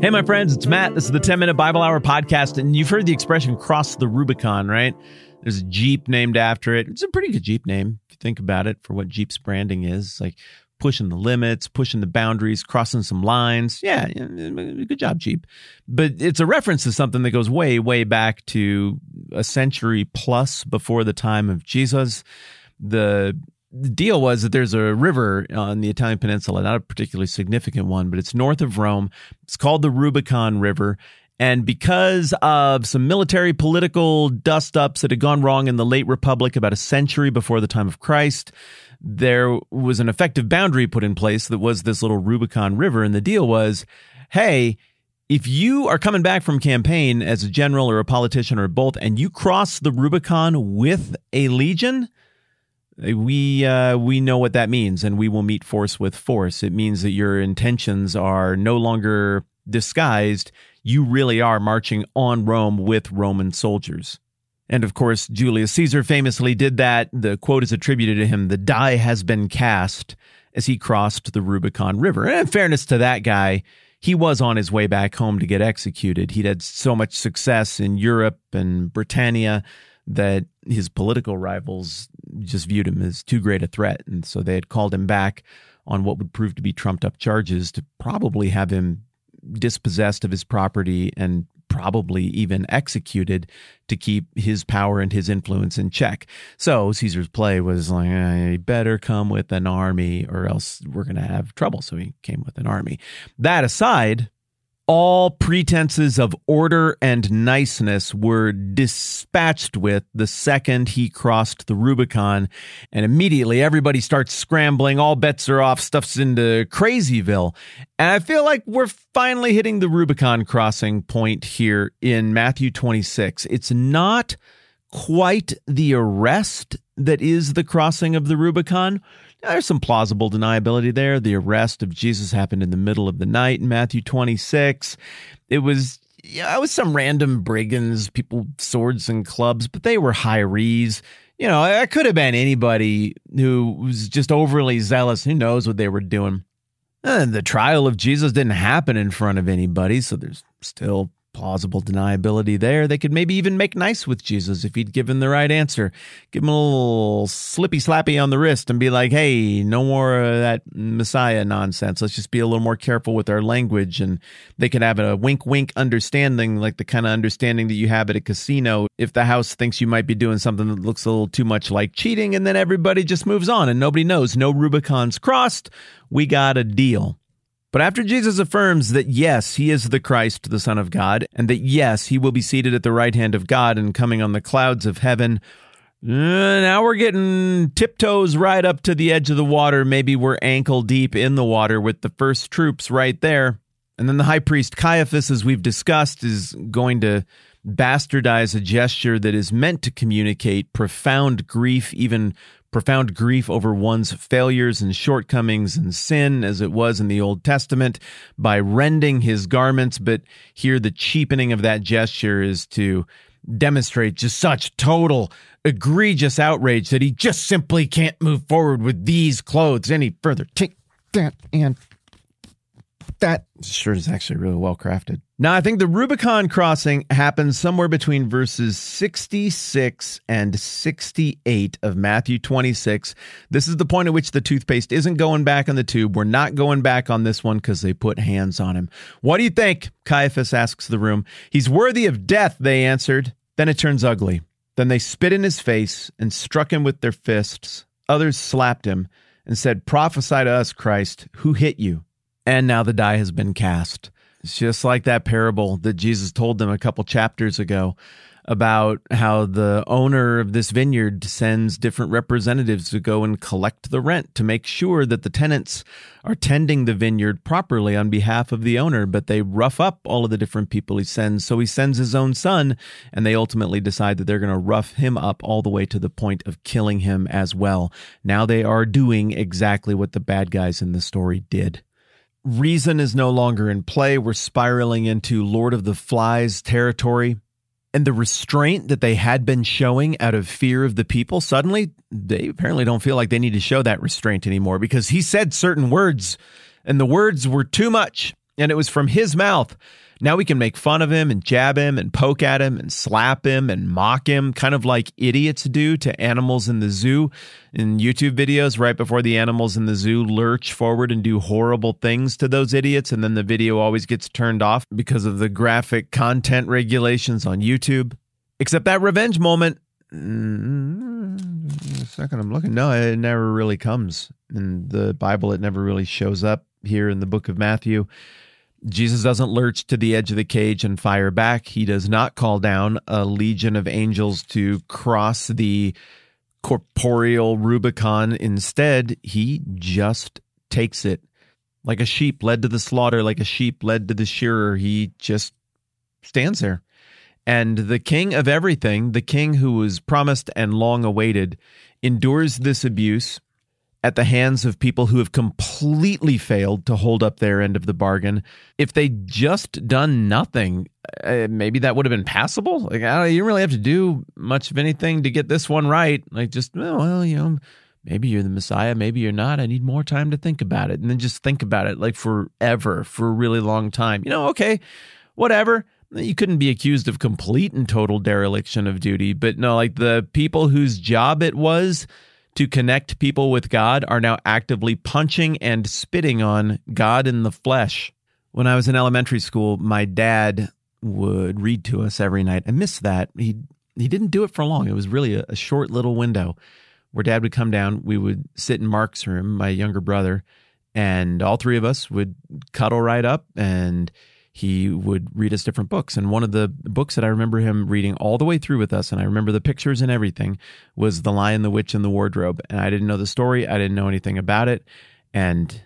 Hey, my friends, it's Matt. This is the 10-Minute Bible Hour podcast, and you've heard the expression cross the Rubicon, right? There's a Jeep named after it. It's a pretty good Jeep name, if you think about it, for what Jeep's branding is. It's like pushing the limits, pushing the boundaries, crossing some lines. Yeah, good job, Jeep. But it's a reference to something that goes way, way back to a century plus before the time of Jesus. The deal was that there's a river on the Italian peninsula, not a particularly significant one, but it's north of Rome. It's called the Rubicon River. And because of some military political dust-ups that had gone wrong in the late Republic about a century before the time of Christ, there was an effective boundary put in place that was this little Rubicon River. And the deal was, hey, if you are coming back from campaign as a general or a politician or both, and you cross the Rubicon with a legion, we know what that means, and we will meet force with force. It means that your intentions are no longer disguised. You really are marching on Rome with Roman soldiers. And of course, Julius Caesar famously did that. The quote is attributed to him, "The die has been cast," as he crossed the Rubicon River. And in fairness to that guy, he was on his way back home to get executed. He'd had so much success in Europe and Britannia that his political rivals just viewed him as too great a threat. And so they had called him back on what would prove to be trumped-up charges to probably have him dispossessed of his property and probably even executed to keep his power and his influence in check. So Caesar's play was like, he better come with an army or else we're going to have trouble. So he came with an army. That aside, all pretenses of order and niceness were dispatched with the second he crossed the Rubicon, and immediately everybody starts scrambling. All bets are off. Stuff's into Crazyville. And I feel like we're finally hitting the Rubicon crossing point here in Matthew 26. It's not quite the arrest that is the crossing of the Rubicon. There's some plausible deniability there. The arrest of Jesus happened in the middle of the night in Matthew 26. It was some random brigands, people with swords and clubs, but they were hirees. You know, it could have been anybody who was just overly zealous. Who knows what they were doing? And the trial of Jesus didn't happen in front of anybody, so there's still plausible deniability there. They could maybe even make nice with Jesus if he'd given the right answer. Give him a little slippy slappy on the wrist and be like, hey, no more of that Messiah nonsense. Let's just be a little more careful with our language. And they could have a wink understanding, like the kind of understanding that you have at a casino if the house thinks you might be doing something that looks a little too much like cheating, and then everybody just moves on and nobody knows. No Rubicon's crossed. We got a deal. But after Jesus affirms that, yes, he is the Christ, the Son of God, and that, yes, he will be seated at the right hand of God and coming on the clouds of heaven, now we're getting tiptoes right up to the edge of the water. Maybe we're ankle deep in the water with the first troops right there. And then the high priest Caiaphas, as we've discussed, is going to bastardize a gesture that is meant to communicate profound grief, even profound grief over one's failures and shortcomings and sin, as it was in the Old Testament, by rending his garments. But here the cheapening of that gesture is to demonstrate just such total, egregious outrage that he just simply can't move forward with these clothes any further. Take that, and that sure is actually really well crafted. Now, I think the Rubicon crossing happens somewhere between verses 66 and 68 of Matthew 26. This is the point at which the toothpaste isn't going back on the tube. We're not going back on this one because they put hands on him. What do you think? Caiaphas asks the room. He's worthy of death, they answered. Then it turns ugly. Then they spit in his face and struck him with their fists. Others slapped him and said, prophesy to us, Christ, who hit you? And now the die has been cast. It's just like that parable that Jesus told them a couple chapters ago about how the owner of this vineyard sends different representatives to go and collect the rent to make sure that the tenants are tending the vineyard properly on behalf of the owner, but they rough up all of the different people he sends. So he sends his own son, and they ultimately decide that they're going to rough him up all the way to the point of killing him as well. Now they are doing exactly what the bad guys in the story did. Reason is no longer in play. We're spiraling into Lord of the Flies territory. And the restraint that they had been showing out of fear of the people, suddenly they apparently don't feel like they need to show that restraint anymore, because he said certain words, and the words were too much. And it was from his mouth. Now we can make fun of him and jab him and poke at him and slap him and mock him, kind of like idiots do to animals in the zoo in YouTube videos right before the animals in the zoo lurch forward and do horrible things to those idiots. And then the video always gets turned off because of the graphic content regulations on YouTube. Except that revenge moment, a second, I'm looking. No, it never really comes. In the Bible, it never really shows up here in the book of Matthew. Jesus doesn't lurch to the edge of the cage and fire back. He does not call down a legion of angels to cross the corporeal Rubicon. Instead, he just takes it. Like a sheep led to the slaughter, like a sheep led to the shearer, he just stands there. And the king of everything, the king who was promised and long awaited, endures this abuse at the hands of people who have completely failed to hold up their end of the bargain. If they'd just done nothing, maybe that would have been passable. Like, you don't really have to do much of anything to get this one right. Like, just, well, maybe you're the Messiah, maybe you're not. I need more time to think about it. And then just think about it like forever, for a really long time. Okay, whatever. You couldn't be accused of complete and total dereliction of duty. But no, like the people whose job it was to connect people with God are now actively punching and spitting on God in the flesh. When I was in elementary school, my dad would read to us every night. I missed that. He didn't do it for long. It was really a short little window where Dad would come down. We would sit in Mark's room, my younger brother, and all three of us would cuddle right up, and he would read us different books. And one of the books that I remember him reading all the way through with us, and I remember the pictures and everything, was The Lion, the Witch, and the Wardrobe. And I didn't know the story. I didn't know anything about it. And,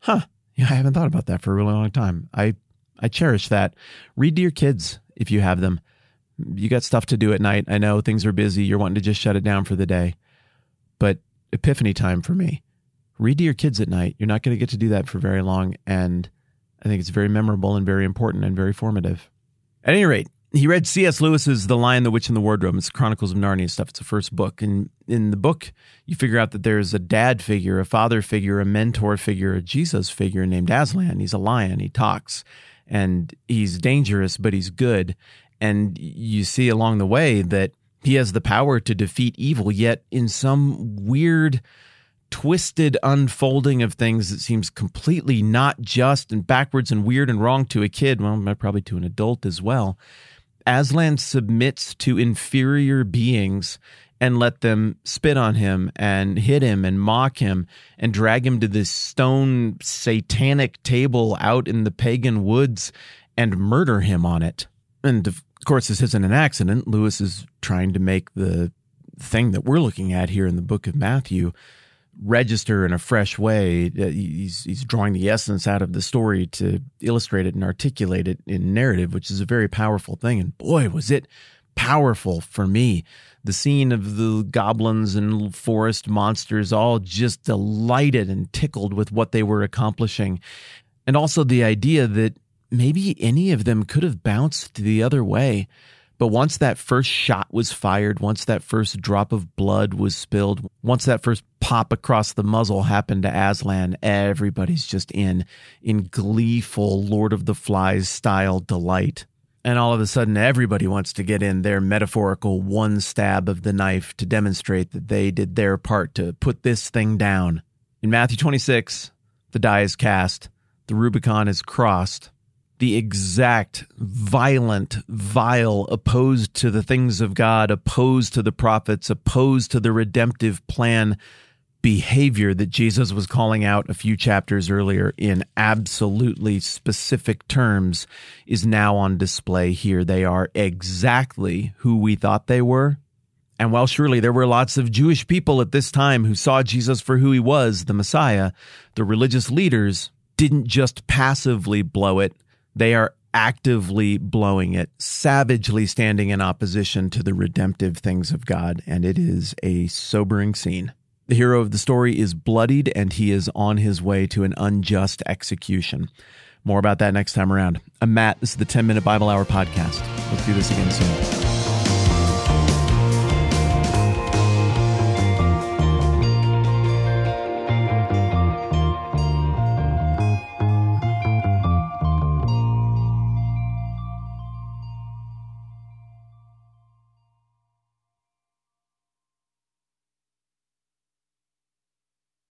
I haven't thought about that for a really long time. I cherish that. Read to your kids if you have them. You got stuff to do at night. I know things are busy. You're wanting to just shut it down for the day. But epiphany time for me. Read to your kids at night. You're not going to get to do that for very long. And I think it's very memorable and very important and very formative. At any rate, he read C.S. Lewis's The Lion, the Witch, and the Wardrobe. It's Chronicles of Narnia stuff. It's the first book. And in the book, you figure out that there's a dad figure, a father figure, a mentor figure, a Jesus figure named Aslan. He's a lion. He talks. And he's dangerous, but he's good. And you see along the way that he has the power to defeat evil, yet in some weird, twisted unfolding of things that seems completely not just and backwards and weird and wrong to a kid, well, probably to an adult as well, Aslan submits to inferior beings and let them spit on him and hit him and mock him and drag him to this stone satanic table out in the pagan woods and murder him on it. And of course, this isn't an accident. Lewis is trying to make the thing that we're looking at here in the book of Matthew register in a fresh way. He's drawing the essence out of the story to illustrate it and articulate it in narrative, which is a very powerful thing. And boy, was it powerful for me. The scene of the goblins and forest monsters all just delighted and tickled with what they were accomplishing. And also the idea that maybe any of them could have bounced the other way. But once that first shot was fired, once that first drop of blood was spilled, once that first pop across the muzzle happened to Aslan, everybody's just in gleeful Lord of the Flies style delight. And all of a sudden, everybody wants to get in their metaphorical one stab of the knife to demonstrate that they did their part to put this thing down. In Matthew 26, the die is cast, the Rubicon is crossed. The exact, violent, vile, opposed to the things of God, opposed to the prophets, opposed to the redemptive plan behavior that Jesus was calling out a few chapters earlier in absolutely specific terms is now on display here. They are exactly who we thought they were. And while surely there were lots of Jewish people at this time who saw Jesus for who he was, the Messiah, the religious leaders didn't just passively blow it. They are actively blowing it, savagely standing in opposition to the redemptive things of God, and it is a sobering scene. The hero of the story is bloodied, and he is on his way to an unjust execution. More about that next time around. I'm Matt. This is the 10-Minute Bible Hour podcast. Let's do this again soon.